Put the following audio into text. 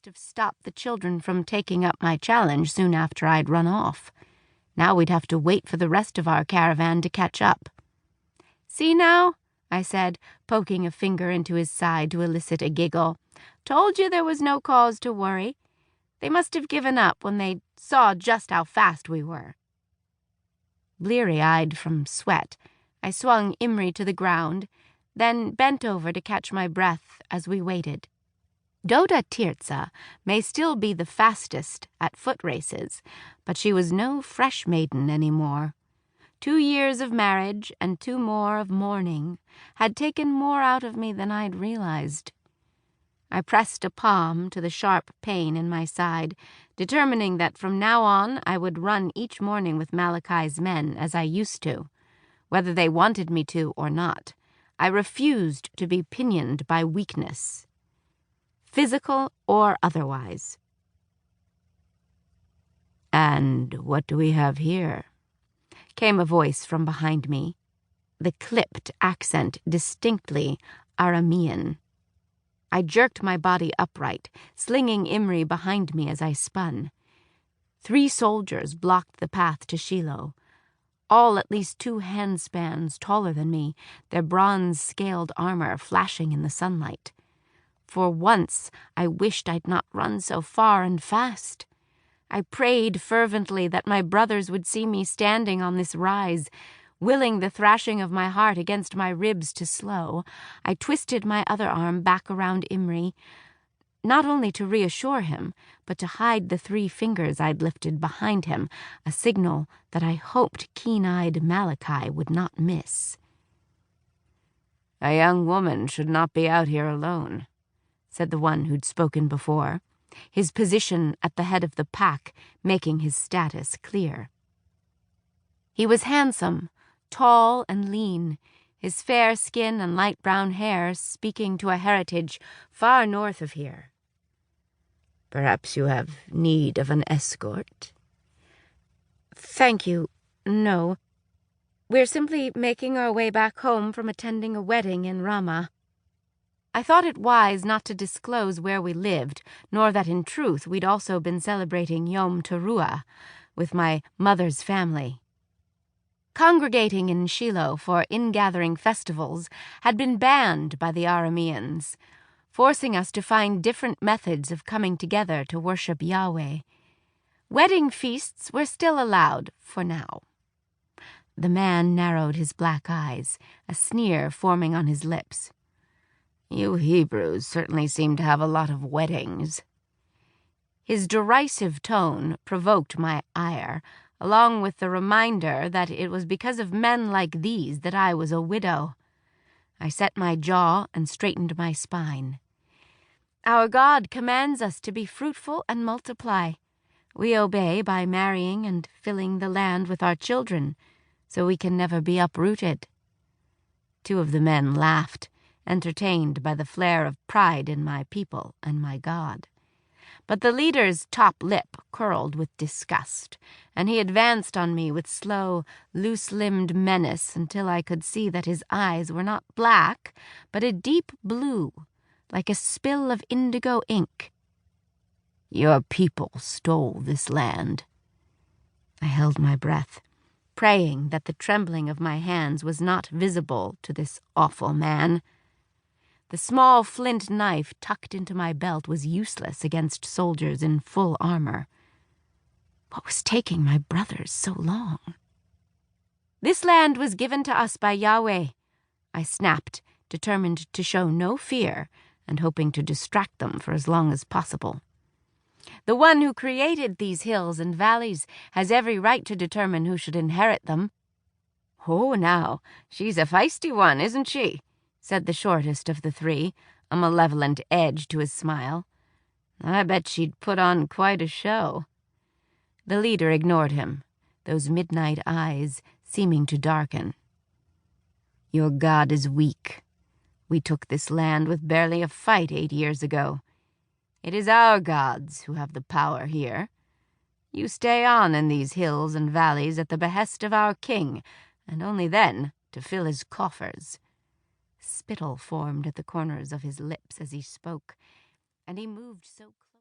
must have stopped the children from taking up my challenge soon after I'd run off. Now we'd have to wait for the rest of our caravan to catch up. "See now," I said, poking a finger into his side to elicit a giggle. "Told you there was no cause to worry. They must have given up when they saw just how fast we were." Bleary-eyed from sweat, I swung Imri to the ground, then bent over to catch my breath as we waited. Doda Tirzah may still be the fastest at foot races, but she was no fresh maiden anymore. 2 years of marriage and 2 more of mourning had taken more out of me than I'd realized. I pressed a palm to the sharp pain in my side, determining that from now on I would run each morning with Malachi's men as I used to. Whether they wanted me to or not, I refused to be pinioned by weakness, physical or otherwise. "And what do we have here?" came a voice from behind me, the clipped accent distinctly Aramean. I jerked my body upright, slinging Imri behind me as I spun. 3 soldiers blocked the path to Shiloh, all at least 2 handspans taller than me, their bronze-scaled armor flashing in the sunlight. For once, I wished I'd not run so far and fast. I prayed fervently that my brothers would see me standing on this rise. Willing the thrashing of my heart against my ribs to slow, I twisted my other arm back around Imri, not only to reassure him, but to hide the 3 fingers I'd lifted behind him, a signal that I hoped keen-eyed Malachi would not miss. "A young woman should not be out here alone," said the one who'd spoken before, his position at the head of the pack making his status clear. He was handsome, tall and lean, his fair skin and light brown hair speaking to a heritage far north of here. "Perhaps you have need of an escort?" "Thank you, no. We're simply making our way back home from attending a wedding in Ramah." I thought it wise not to disclose where we lived, nor that in truth we'd also been celebrating Yom Teruah with my mother's family. Congregating in Shiloh for ingathering festivals had been banned by the Arameans, forcing us to find different methods of coming together to worship Yahweh. Wedding feasts were still allowed for now. The man narrowed his black eyes, a sneer forming on his lips. "You Hebrews certainly seem to have a lot of weddings." His derisive tone provoked my ire, along with the reminder that it was because of men like these that I was a widow. I set my jaw and straightened my spine. "Our God commands us to be fruitful and multiply. We obey by marrying and filling the land with our children, so we can never be uprooted." 2 of the men laughed, entertained by the flare of pride in my people and my God. But the leader's top lip curled with disgust, and he advanced on me with slow, loose-limbed menace until I could see that his eyes were not black, but a deep blue, like a spill of indigo ink. "Your people stole this land." I held my breath, praying that the trembling of my hands was not visible to this awful man. The small flint knife tucked into my belt was useless against soldiers in full armor. What was taking my brothers so long? "This land was given to us by Yahweh," I snapped, determined to show no fear and hoping to distract them for as long as possible. "The one who created these hills and valleys has every right to determine who should inherit them." "Oh, now, she's a feisty one, isn't she?" said the shortest of the 3, a malevolent edge to his smile. "I bet she'd put on quite a show." The leader ignored him, those midnight eyes seeming to darken. "Your God is weak. We took this land with barely a fight 8 years ago. It is our gods who have the power here. You stay on in these hills and valleys at the behest of our king, and only then to fill his coffers." Spittle formed at the corners of his lips as he spoke, and he moved so